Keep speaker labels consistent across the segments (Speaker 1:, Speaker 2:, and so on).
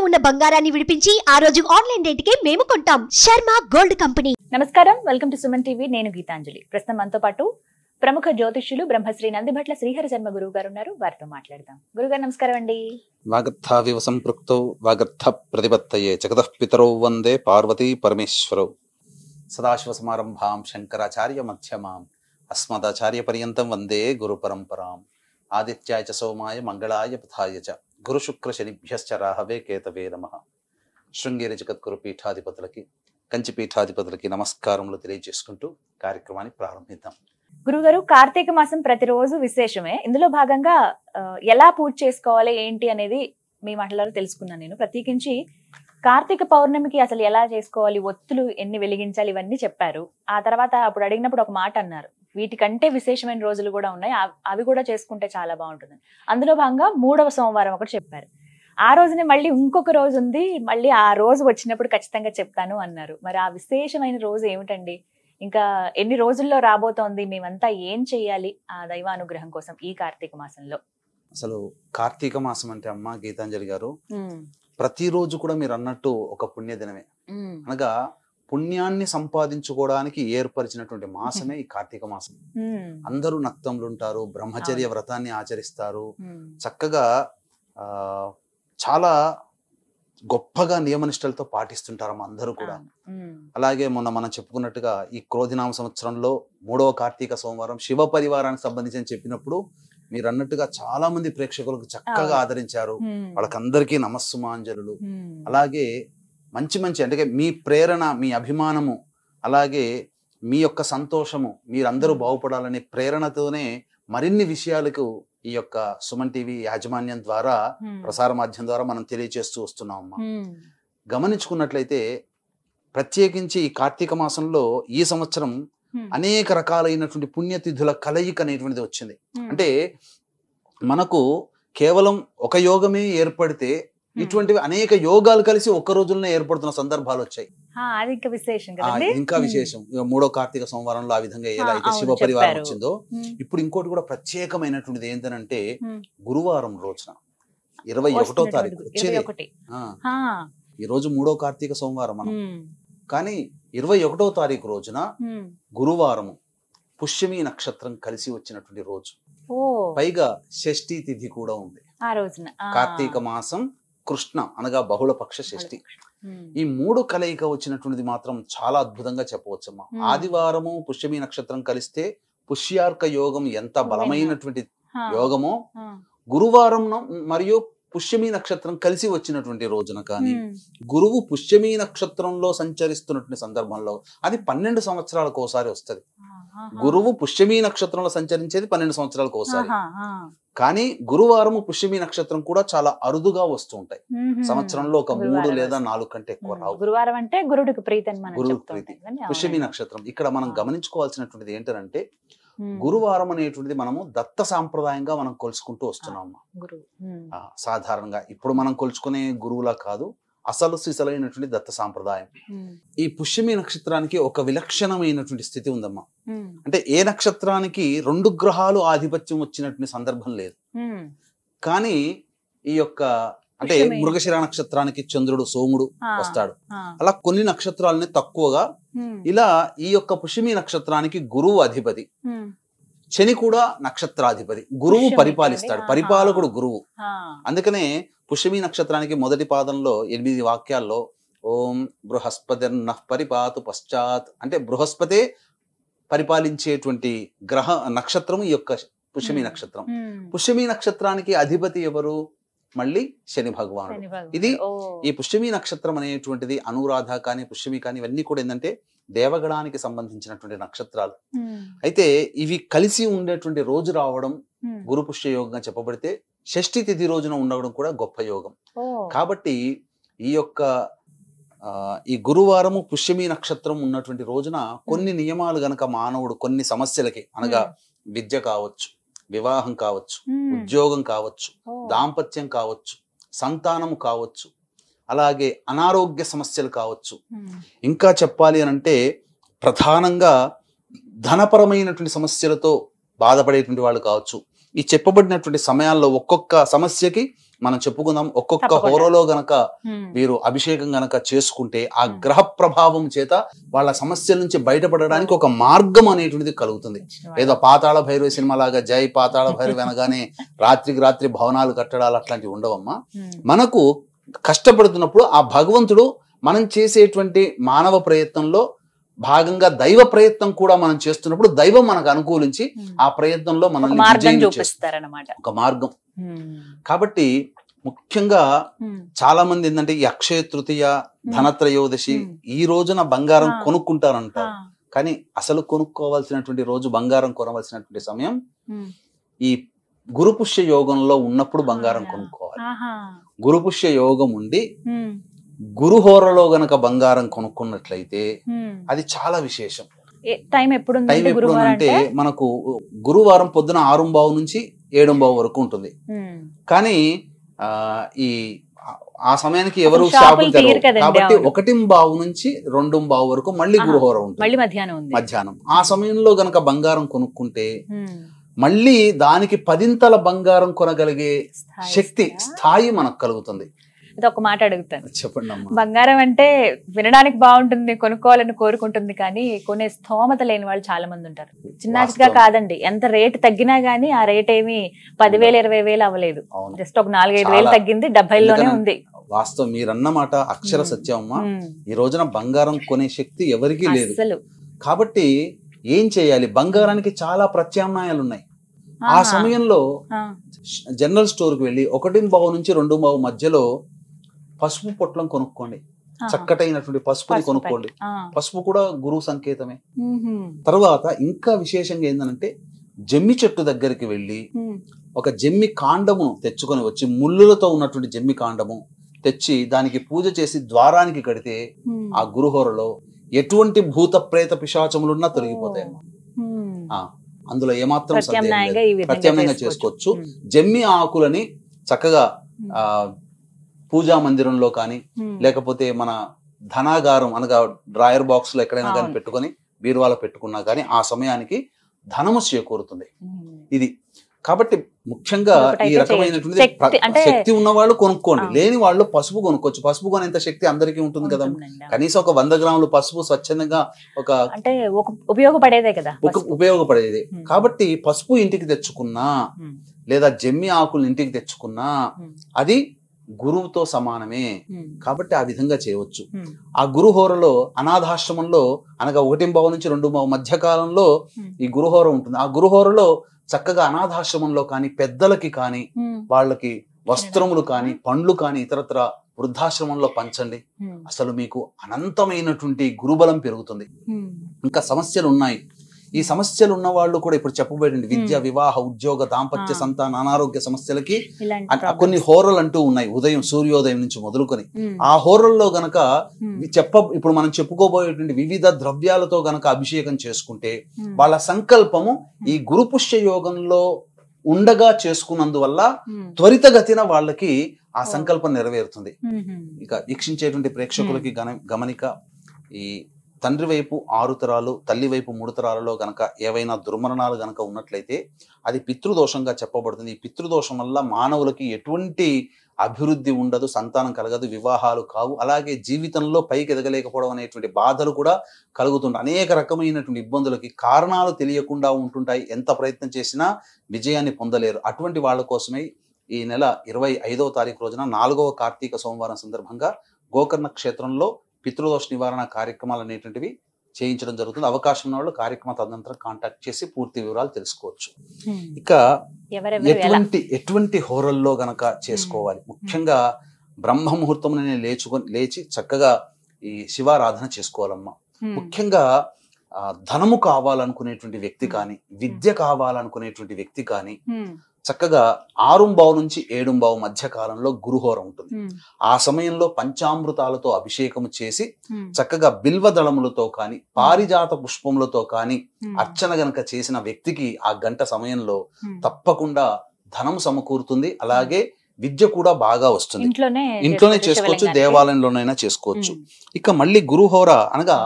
Speaker 1: ఉన్న బంగారాన్ని విడిపించి ఆ రోజు ఆన్లైన్ రేటుకే మేము కొంటాం. Sharma gold company.
Speaker 2: నమస్కారం, వెల్కమ్ టు సుమన్ టీవీ. నేను గీతాంజలి. ప్రస్తుతం మనతో పాటు ప్రముఖ జ్యోతిష్యులు బ్రహ్మశ్రీ నందిభట్ల శ్రీహరి శర్మ గురువు గారు ఉన్నారు. వారితో మాట్లాడదాం. గురుగారు నమస్కారం అండి.
Speaker 3: వాగర్థావివ సంపృక్తౌ వాగర్థ ప్రతిపత్తయే జగతః పితరౌ వందే పార్వతీ పరమేశ్వరౌ. సదాశివ సమారంభాం శంకరాచార్య మధ్యమాం అస్మదాచార్య పర్యంతం వందే గురు పరంపరాం. ఆదిత్యాయ చ సోమాయ మంగళాయ బుధాయ చ గురు శుక్ర శనిభ్యశ్చ రాహవే కేతవే నమః. శృంగేరి జగద్గురు పీఠాధిపతులకి, కంచి పీఠాధిపతులకి నమస్కారములు తెలియజేసుకుంటూ కార్యక్రమాన్ని ప్రారంభిద్దాం.
Speaker 2: గురుగారు, కార్తీక మాసం ప్రతిరోజు విశేషమే. ఇందులో భాగంగా ఎలా పూజ చేసుకోవాలి ఏంటి అనేది మీ మాటలలో తెలుసుకున్నాను నేను. ప్రత్యేకించి కార్తీక పౌర్ణమికి అసలు ఎలా చేసుకోవాలి, ఒత్తులు ఎన్ని వెలిగించాలి, ఇవన్నీ చెప్పారు. ఆ తర్వాత అప్పుడు అడిగినప్పుడు ఒక మాట అన్నారు, వీటికంటే విశేషమైన రోజులు కూడా ఉన్నాయి, అవి కూడా చేసుకుంటే చాలా బాగుంటుంది. అందులో భాగంగా 3వ సోమవారం ఒకటి చెప్పారు. ఆ రోజునే మళ్ళీ ఇంకొక రోజు ఉంది, మళ్ళీ ఆ రోజు వచ్చినప్పుడు ఖచ్చితంగా చెప్తాను అన్నారు. మరి ఆ విశేషమైన రోజు ఏమిటండి? ఇంకా ఎన్ని రోజుల్లో రాబోతోంది? మేమంతా ఏం చెయ్యాలి ఆ దైవానుగ్రహం కోసం ఈ కార్తీక మాసంలో?
Speaker 3: అసలు కార్తీక మాసం అంటే అమ్మ గీతాంజలి గారు, ప్రతిరోజు కూడా మీరు అన్నట్టు ఒక పుణ్యదినమే. అనగా పుణ్యాన్ని సంపాదించుకోవడానికి ఏర్పరిచినటువంటి మాసమే ఈ కార్తీక మాసం. అందరూ నక్తములు ఉంటారు, బ్రహ్మచర్య వ్రతాన్ని ఆచరిస్తారు, చక్కగా చాలా గొప్పగా నియమనిష్టలతో పాటిస్తుంటారు అందరూ కూడా. అలాగే మొన్న మనం చెప్పుకున్నట్టుగా ఈ క్రోధినామ సంవత్సరంలో 3వ కార్తీక సోమవారం శివ పరివారానికి సంబంధించి చెప్పినప్పుడు మీరు అన్నట్టుగా చాలా మంది ప్రేక్షకులకు చక్కగా ఆదరించారు. వాళ్ళకందరికీ నమస్సుమాంజలు. అలాగే మంచి మంచి అంటే మీ ప్రేరణ, మీ అభిమానము, అలాగే మీ యొక్క సంతోషము, మీరందరూ బాగుపడాలనే ప్రేరణతోనే మరిన్ని విషయాలకు ఈ యొక్క సుమన్ టీవీ యాజమాన్యం ద్వారా, ప్రసార మాధ్యమం ద్వారా మనం తెలియజేస్తూ వస్తున్నాం అమ్మా. గమనించుకున్నట్లయితే ప్రత్యేకించి ఈ కార్తీక మాసంలో ఈ సంవత్సరం అనేక రకాలైనటువంటి పుణ్యతిథుల కలయిక అనేటువంటిది వచ్చింది. అంటే మనకు కేవలం ఒక యోగమే ఏర్పడితే ఇటువంటివి అనేక యోగాలు కలిసి ఒక్క రోజుల్లోనే ఏర్పడుతున్న సందర్భాలు వచ్చాయి. ఇంకా విశేషం 3వ కార్తీక సోమవారంలో ఆ విధంగా ఎలా అయితే శివ పరివారం వచ్చిందో, ఇప్పుడు ఇంకోటి కూడా ప్రత్యేకమైనటువంటిది ఏంటంటే గురువారం రోజున 21వ తారీఖు వచ్చేది. ఈ రోజు 3వ కార్తీక సోమవారం మనం, కానీ 21వ తారీఖు రోజున గురువారము పుష్యమి నక్షత్రం కలిసి వచ్చినటువంటి రోజు, పైగా షష్ఠీ తిథి కూడా ఉంది
Speaker 2: ఆ రోజున.
Speaker 3: కార్తీక మాసం కృష్ణ అనగా బహుళపక్ష షష్ఠి. ఈ 3 కలయిక వచ్చినటువంటిది మాత్రం చాలా అద్భుతంగా చెప్పవచ్చమ్మా. ఆదివారము పుష్యమి నక్షత్రం కలిస్తే పుష్యార్క యోగం ఎంత బలమైనటువంటి యోగమో, గురువారం మరియు పుష్యమి నక్షత్రం కలిసి వచ్చినటువంటి రోజున కానీ గురువు పుష్యమి నక్షత్రంలో సంచరిస్తున్నటువంటి సందర్భంలో అది 12 సంవత్సరాలకు ఒకసారి వస్తుంది. గురువు పుష్యమి నక్షత్రంలో సంచరించేది 12 సంవత్సరాలకు ఒకసారి. కానీ గురువారము పుష్యమి నక్షత్రం కూడా చాలా అరుదుగా వస్తూ ఉంటాయి. సంవత్సరంలో ఒక 3 లేదా 4 కంటే ఎక్కువ రావు.
Speaker 2: గురువారం అంటే గురుడికి ప్రీతి అని మనం
Speaker 3: గురువు ప్రీతి. పుష్యమి నక్షత్రం ఇక్కడ మనం గమనించుకోవాల్సినటువంటిది ఏంటంటే, గురువారం అనేటువంటిది మనము దత్త సాంప్రదాయంగా మనం కొలుసుకుంటూ వస్తున్నాము. సాధారణంగా ఇప్పుడు మనం కొలుచుకునే గురువులా కాదు, అసలు సిసలైనటువంటి దత్త సాంప్రదాయం. ఈ పుష్యమి నక్షత్రానికి ఒక విలక్షణమైనటువంటి స్థితి ఉందమ్మా. అంటే ఏ నక్షత్రానికి 2 గ్రహాలు ఆధిపత్యం వచ్చినటువంటి సందర్భం లేదు. కానీ ఈ యొక్క అంటే మృగశిర నక్షత్రానికి చంద్రుడు సోముడు వస్తాడు, అలా కొన్ని నక్షత్రాలని తక్కువగా. ఇలా ఈ యొక్క పుష్యమి నక్షత్రానికి గురువు అధిపతి, శని కూడా నక్షత్రాధిపతి, గురువు పరిపాలిస్తాడు, పరిపాలకుడు గురువు. అందుకనే పుష్యమి నక్షత్రానికి మొదటి పాదంలో 8 వాక్యాల్లో ఓం బృహస్పతిర్నః పరిపాతు పశ్చాత్ అంటే బృహస్పతే పరిపాలించేటువంటి గ్రహ నక్షత్రం ఈ యొక్క పుష్యమి నక్షత్రం. పుష్యమి నక్షత్రానికి అధిపతి ఎవరు? మళ్ళీ శని భగవానుడు. ఇది ఈ పుష్యమి నక్షత్రం అనేటువంటిది అనురాధ కానీ పుష్యమి కానీ ఇవన్నీ కూడా ఏంటంటే దేవగణానికి సంబంధించినటువంటి నక్షత్రాలు. అయితే ఇవి కలిసి ఉండేటువంటి రోజు రావడం గురు పుష్య యోగంగా చెప్పబడితే, షష్ఠి తిథి రోజున ఉండడం కూడా గొప్ప యోగం. కాబట్టి ఈ యొక్క ఈ గురువారము పుష్యమి నక్షత్రం ఉన్నటువంటి రోజున కొన్ని నియమాలు గనక మానవుడు కొన్ని సమస్యలకి, అనగా విద్య కావచ్చు, వివాహం కావచ్చు, ఉద్యోగం కావచ్చు, దాంపత్యం కావచ్చు, సంతానం కావచ్చు, అలాగే అనారోగ్య సమస్యలు కావచ్చు, ఇంకా చెప్పాలి అని అంటే ప్రధానంగా ధనపరమైనటువంటి సమస్యలతో బాధపడేటువంటి వాళ్ళు కావచ్చు. ఈ చెప్పబడినటువంటి సమయాల్లో ఒక్కొక్క సమస్యకి మనం చెప్పుకుందాం ఒక్కొక్క
Speaker 2: తప్పకుండా.
Speaker 3: హోరలో గనక వీరు అభిషేకం గనక చేసుకుంటే ఆ గ్రహ ప్రభావం చేత వాళ్ళ సమస్యల నుంచి బయటపడడానికి ఒక మార్గం అనేటువంటిది కలుగుతుంది. ఏదో పాతాళ భైరవ సినిమా లాగా జై పాతాళ భైరవ అనగానే రాత్రికి రాత్రి భవనాలు కట్టడాలు అట్లాంటివి ఉండవమ్మా. మనకు కష్టపడుతున్నప్పుడు ఆ భగవంతుడు మనం చేసేటువంటి మానవ ప్రయత్నంలో భాగంగా దైవ ప్రయత్నం కూడా మనం చేస్తున్నప్పుడు దైవం మనకు అనుకూలించి ఆ ప్రయత్నంలో మనల్ని విజయం
Speaker 2: చూపిస్తారన్నమాట,
Speaker 3: ఒక మార్గం. కాబట్టి ముఖ్యంగా చాలా మంది ఏంటంటే ఈ అక్షయ తృతీయ, ధనత్రయోదశి ఈ రోజున బంగారం కొనుక్కుంటారంటారు. కానీ అసలు కొనుక్కోవాల్సినటువంటి రోజు, బంగారం కొనవలసినటువంటి సమయం ఈ గురుపుష్య యోగంలో ఉన్నప్పుడు బంగారం కొనుక్కోవాలి. గురుపుష్య యోగం ఉండి గురుహోరలో గనక బంగారం కొనుక్కున్నట్లయితే అది చాలా విశేషం.
Speaker 2: టైం ఎప్పుడు
Speaker 3: అంటే మనకు గురువారం పొద్దున 6:15 నుంచి 7:15 వరకు ఉంటుంది. కానీ ఈ ఆ సమయానికి ఎవరు షాపులు తెరవరు కాబట్టి 1:15 నుంచి 2:15 వరకు మళ్ళీ గురుహోర ఉంటుంది, మధ్యాహ్నం. ఆ సమయంలో గనక బంగారం కొనుక్కుంటే మళ్ళీ దానికి 10ంతల బంగారం కొనగలిగే శక్తి, స్థాయి మనకు కలుగుతుంది.
Speaker 2: ఒక మాట అడుగుతాను,
Speaker 3: చెప్పండి.
Speaker 2: బంగారం అంటే వినడానికి బాగుంటుంది, కొనుక్కోవాలని కోరుకుంటుంది, కానీ కొనే స్థోమత లేని వాళ్ళు చాలా మంది ఉంటారు. చిన్నగా కాదండి, ఎంత రేటు తగ్గినా గానీ ఆ రేట్ ఏమి 10,000 20,000 అవ్వలేదు, జస్ట్ ఒక 4-5 వేలు తగ్గింది, 70లోనే ఉంది.
Speaker 3: వాస్తవం, మీరన్నమాట అక్షర సత్యం అమ్మా. ఈ రోజున బంగారం కొనే శక్తి ఎవరికీ లేదు. కాబట్టి ఏం చేయాలి? బంగారానికి చాలా ప్రత్యామ్నాయాలు ఉన్నాయి. ఆ సమయంలో జనరల్ స్టోర్ కి వెళ్ళి 1:15 నుంచి 2:15 మధ్యలో పసుపు పొట్లం కొనుక్కోండి. చక్కటైనటువంటి పసుపుని కొనుక్కోండి. పసుపు కూడా గురువు సంకేతమే. తర్వాత ఇంకా విశేషంగా ఏంటంటే జమ్మి చెట్టు దగ్గరికి వెళ్ళి ఒక జమ్మి కాండము తెచ్చుకొని వచ్చి, ముళ్ళులతో ఉన్నటువంటి జమ్మి కాండము తెచ్చి దానికి పూజ చేసి ద్వారానికి కడితే ఆ గురుహోరలో ఎటువంటి భూత ప్రేత పిశాచములున్నా తొలగిపోతాయి. అందులో ఏమాత్రం ప్రత్యామ్నాయంగా చేసుకోవచ్చు. జమ్మి ఆకులని చక్కగా పూజా మందిరంలో కానీ, లేకపోతే మన ధనాగారం అనగా డ్రాయర్ బాక్స్ లో ఎక్కడైనా కానీ పెట్టుకొని బీరువాలో పెట్టుకున్నా కానీ ఆ సమయానికి ధనము చేకూరుతుంది. ఇది కాబట్టి ముఖ్యంగా ఈ రకమైనటువంటి శక్తి ఉన్న వాళ్ళు కొనుక్కోండి, లేని వాళ్ళు పసుపు కొనుక్కోవచ్చు. పసుపు కొనేంత శక్తి అందరికీ ఉంటుంది కదా. కనీసం ఒక 100 గ్రాములు పసుపు స్వచ్ఛందంగా ఒక
Speaker 2: ఉపయోగపడేదే కదా,
Speaker 3: ఉపయోగపడేది. కాబట్టి పసుపు ఇంటికి తెచ్చుకున్నా లేదా జమ్మి ఆకులు ఇంటికి తెచ్చుకున్నా అది గురువుతో సమానమే. కాబట్టి ఆ విధంగా చేయవచ్చు. ఆ గురుహోరలో అనాథాశ్రమంలో అనగా 1:15 నుంచి 2:15 మధ్య కాలంలో ఈ గురుహోర ఉంటుంది. ఆ గురుహోరలో చక్కగా అనాథాశ్రమంలో కానీ, పెద్దలకి కానీ, వాళ్ళకి వస్త్రములు కానీ, పండ్లు కానీ ఇతరత్ర వృద్ధాశ్రమంలో పంచండి. అసలు మీకు అనంతమైనటువంటి గురుబలం పెరుగుతుంది. ఇంకా సమస్యలు ఉన్నాయి. ఈ సమస్యలు ఉన్న వాళ్ళు కూడా ఇప్పుడు చెప్పబోయేటువంటి విద్య, వివాహ, ఉద్యోగ, దాంపత్య, సంతాన, అనారోగ్య సమస్యలకి కొన్ని హోరలు అంటూ ఉన్నాయి. ఉదయం సూర్యోదయం నుంచి మొదలుకొని ఆ హోరల్లో గనక ఇప్పుడు మనం చెప్పుకోబోయేటువంటి వివిధ ద్రవ్యాలతో గనక అభిషేకం చేసుకుంటే వాళ్ళ సంకల్పము ఈ గురుపుష్య యోగంలో ఉండగా చేసుకున్నందువల్ల త్వరితగతిన వాళ్ళకి ఆ సంకల్పం నెరవేరుతుంది. ఇక వీక్షించేటువంటి ప్రేక్షకులకి గమనిక, ఈ తండ్రి వైపు 6 తరాలు, తల్లి వైపు 3 తరాలలో గనక ఏవైనా దుర్మరణాలు గనక ఉన్నట్లయితే అది పితృదోషంగా చెప్పబడుతుంది. ఈ పితృదోషం వల్ల మానవులకి ఎటువంటి అభివృద్ధి ఉండదు, సంతానం కలగదు, వివాహాలు కావు, అలాగే జీవితంలో పైకి ఎదగలేకపోవడం అనేటువంటి బాధలు కూడా కలుగుతుంటాయి. అనేక రకమైనటువంటి ఇబ్బందులకి కారణాలు తెలియకుండా ఉంటుంటాయి. ఎంత ప్రయత్నం చేసినా విజయాన్ని పొందలేరు. అటువంటి వాళ్ళ కోసమే ఈ నెల 25వ తారీఖు రోజున 4వ కార్తీక సోమవారం సందర్భంగా గోకర్ణ క్షేత్రంలో పితృదోష నివారణ కార్యక్రమాలు అనేటువంటివి చేయించడం జరుగుతుంది. అవకాశం ఉన్న వాళ్ళు కార్యక్రమ తదనంతరం కాంటాక్ట్ చేసి పూర్తి వివరాలు తెలుసుకోవచ్చు. ఇక ఎటువంటి హోరల్లో గనక చేసుకోవాలి? ముఖ్యంగా బ్రహ్మ ముహూర్తం లేచి చక్కగా ఈ శివారాధన చేసుకోవాలమ్మా. ముఖ్యంగా ధనము కావాలనుకునేటువంటి వ్యక్తి కానీ, విద్య కావాలనుకునేటువంటి వ్యక్తి కానీ చక్కగా 6:15 నుంచి 7:15 మధ్య కాలంలో గురుహోర ఉంటుంది. ఆ సమయంలో పంచామృతాలతో అభిషేకం చేసి చక్కగా బిల్వదళములతో కానీ, పారిజాత పుష్పములతో కానీ అర్చన గనక చేసిన వ్యక్తికి ఆ గంట సమయంలో తప్పకుండా ధనం సమకూరుతుంది. అలాగే విద్య కూడా బాగా వస్తుంది. ఇంట్లోనే చేసుకోవచ్చు, దేవాలయంలోనైనా చేసుకోవచ్చు. ఇక మళ్ళీ గురుహోర అనగా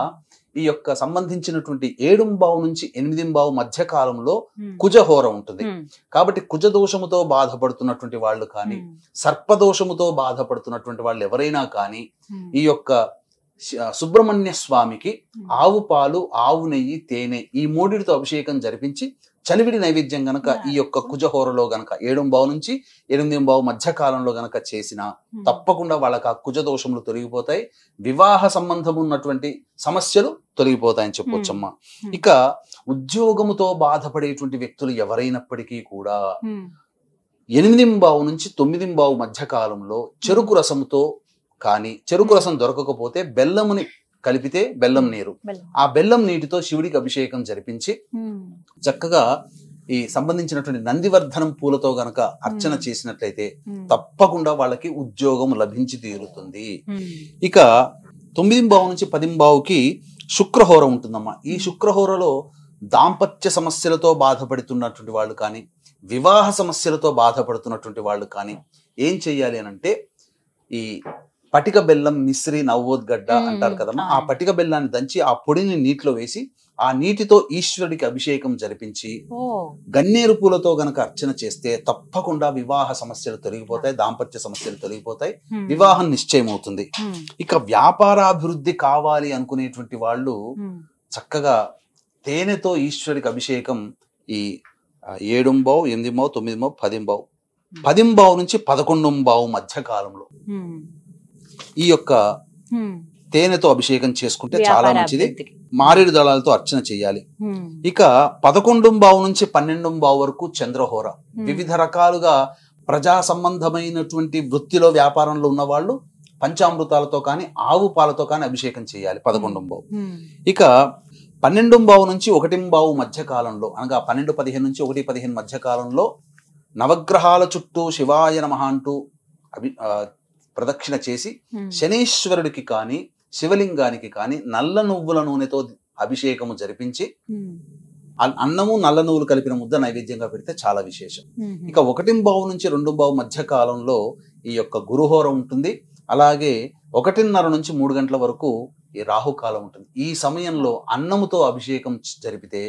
Speaker 3: ఈ యొక్క సంబంధించినటువంటి 7 నుంచి 8 మధ్య కాలంలో కుజహోర ఉంటుంది. కాబట్టి కుజ దోషముతో బాధపడుతున్నటువంటి వాళ్ళు కానీ, సర్పదోషముతో బాధపడుతున్నటువంటి వాళ్ళు ఎవరైనా కానీ ఈ యొక్క సుబ్రహ్మణ్య స్వామికి ఆవు పాలు, ఆవు నెయ్యి, తేనె ఈ 3తో అభిషేకం జరిపించి చలివిడి నైవేద్యం గనక ఈ యొక్క కుజహోరలో గనక 7 నుంచి 8 మధ్య కాలంలో గనక చేసిన తప్పకుండా వాళ్ళకి ఆ కుజ దోషములు తొలగిపోతాయి, వివాహ సంబంధం ఉన్నటువంటి సమస్యలు తొలగిపోతాయని చెప్పొచ్చమ్మా. ఇక ఉద్యోగముతో బాధపడేటువంటి వ్యక్తులు ఎవరైనప్పటికీ కూడా 8 నుంచి 9 మధ్య కాలంలో చెరుకు రసముతో కానీ, చెరుకు రసం దొరకకపోతే బెల్లముని కలిపితే బెల్లం నీరు, ఆ బెల్లం నీటితో శివుడికి అభిషేకం జరిపించి చక్కగా ఈ సంబంధించినటువంటి నందివర్ధనం పూలతో గనక అర్చన చేసినట్లయితే తప్పకుండా వాళ్ళకి ఉద్యోగం లభించి తీరుతుంది. ఇక 9 నుంచి 10 శుక్రహోర ఉంటుందమ్మా. ఈ శుక్రహోరలో దాంపత్య సమస్యలతో బాధపడుతున్నటువంటి వాళ్ళు కానీ, వివాహ సమస్యలతో బాధపడుతున్నటువంటి వాళ్ళు కానీ ఏం చెయ్యాలి అని అంటే, ఈ పటిక బెల్లం, మిశ్రి, నవ్వోద్గడ్డ అంటారు కదమ్మా, ఆ పటిక బెల్లాన్ని దంచి ఆ పొడిని నీటిలో వేసి ఆ నీటితో ఈశ్వరుడికి అభిషేకం జరిపించి గన్నేరు పూలతో గనక అర్చన చేస్తే తప్పకుండా వివాహ సమస్యలు తొలగిపోతాయి, దాంపత్య సమస్యలు తొలగిపోతాయి, వివాహం నిశ్చయం అవుతుంది. ఇక వ్యాపారాభివృద్ధి కావాలి అనుకునేటువంటి వాళ్ళు చక్కగా తేనెతో ఈశ్వరుడికి అభిషేకం ఈ 7, 8, 9, 10, 10 నుంచి 11 మధ్య కాలంలో ఈ యొక్క తేనెతో అభిషేకం చేసుకుంటే చాలా మంచిది. మారేడు దళాలతో అర్చన చేయాలి. ఇక 11 నుంచి 12 వరకు చంద్రహోర. వివిధ రకాలుగా ప్రజా సంబంధమైనటువంటి వృత్తిలో వ్యాపారంలో ఉన్న వాళ్ళు పంచామృతాలతో కానీ, ఆవు పాలతో కానీ అభిషేకం చేయాలి 11. ఇక 12 నుంచి 1 మధ్య కాలంలో, అనగా 12-15 నుంచి 1-15 మధ్య కాలంలో నవగ్రహాల చుట్టూ శివాయ నమః అంటూ ప్రదక్షిణ చేసి శనీశ్వరుడికి కానీ, శివలింగానికి కానీ నల్ల నువ్వుల నూనెతో అభిషేకము జరిపించి అన్నము నల్ల నువ్వులు కలిపిన ముద్ద నైవేద్యంగా పెడితే చాలా విశేషం. ఇక 1 నుంచి 2 మధ్య కాలంలో ఈ యొక్క గురుహోర ఉంటుంది. అలాగే 1:30 నుంచి 3 గంటల వరకు ఈ రాహుకాలం ఉంటుంది. ఈ సమయంలో అన్నముతో అభిషేకం జరిపితే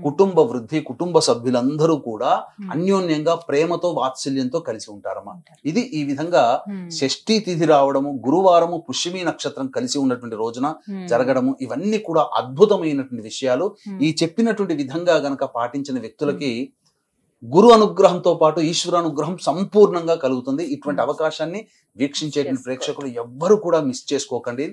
Speaker 3: కుటుంబ వృద్ధి, కుటుంబ సభ్యులందరూ కూడా అన్యోన్యంగా ప్రేమతో, వాత్సల్యంతో కలిసి ఉంటారమ్మా. ఇది ఈ విధంగా షష్ఠీ తిథి రావడము, గురువారము పుష్యమి నక్షత్రం కలిసి ఉన్నటువంటి రోజున జరగడము, ఇవన్నీ కూడా అద్భుతమైనటువంటి విషయాలు. ఈ చెప్పినటువంటి విధంగా గనక పాటించిన వ్యక్తులకి గురు అనుగ్రహంతో పాటు ఈశ్వర అనుగ్రహం సంపూర్ణంగా కలుగుతుంది. ఇటువంటి అవకాశాన్ని వీక్షించేటువంటి ప్రేక్షకులు ఎవ్వరు కూడా మిస్ చేసుకోకండి.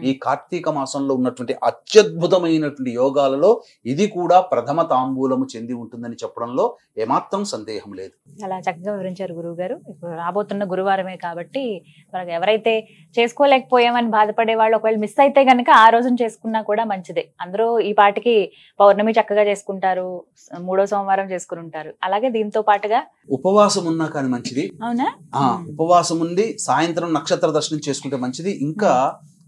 Speaker 3: ఈ కార్తీక మాసంలో ఉన్నటువంటి అత్యద్భుతమైనటువంటి యోగాలలో ఇది కూడా ప్రథమ తాంబూలము చెంది ఉంటుందని చెప్పడంలో ఏమాత్రం సందేహం లేదు.
Speaker 2: అలా చక్కగా వివరించారు గురువు గారు. ఇప్పుడు రాబోతున్న గురువారమే కాబట్టి ఎవరైతే చేసుకోలేకపోయామని బాధపడే వాళ్ళు ఒకవేళ మిస్ అయితే గనక ఆ రోజున చేసుకున్నా కూడా మంచిదే. అందరూ ఈ పాటికి పౌర్ణమి చక్కగా చేసుకుంటారు, 3వ సోమవారం చేసుకుని ఉంటారు. అలాగే దీంతో పాటుగా
Speaker 3: ఉపవాసం ఉన్నా కానీ మంచిది.
Speaker 2: అవునా?
Speaker 3: ఉపవాసం ఉండి సాయంత్రం నక్షత్ర దర్శనం చేసుకుంటే మంచిది. ఇంకా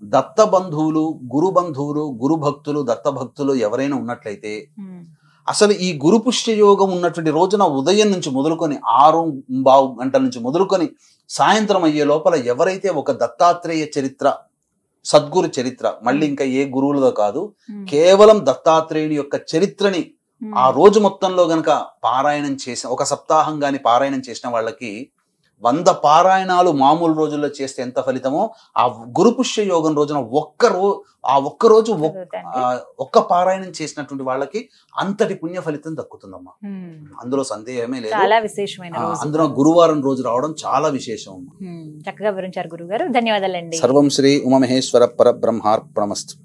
Speaker 3: దత్త బంధువులు, గురు బంధువులు, గురు భక్తులు, దత్త భక్తులు ఎవరైనా ఉన్నట్లయితే అసలు ఈ గురు పుష్య యోగం ఉన్నటువంటి రోజున ఉదయం నుంచి మొదలుకొని 6 గంటల నుంచి మొదలుకొని సాయంత్రం అయ్యే లోపల ఎవరైతే ఒక దత్తాత్రేయ చరిత్ర, సద్గురు చరిత్ర, మళ్ళీ ఇంకా ఏ గురువులదో కాదు, కేవలం దత్తాత్రేయుని యొక్క చరిత్రని ఆ రోజు మొత్తంలో గనక పారాయణం చేసిన, ఒక సప్తాహం గాని పారాయణం చేసిన వాళ్ళకి 100 పారాయణాలు మామూలు రోజుల్లో చేస్తే ఎంత ఫలితమో ఆ గురు పుష్య యోగం రోజున ఒక్క రోజు ఒక్క పారాయణం చేసినటువంటి వాళ్ళకి అంతటి పుణ్య ఫలితం దక్కుతుందమ్మా. అందులో సందేహమే లేదు.
Speaker 2: చాలా విశేషమైన
Speaker 3: అందులో గురువారం రోజు రావడం చాలా విశేషం.
Speaker 2: చక్కగా వివరించారు గురువు గారు. ధన్యవాదాలండి.
Speaker 3: సర్వం శ్రీ ఉమామహేశ్వర పరబ్రహ్మార్పణమస్తు.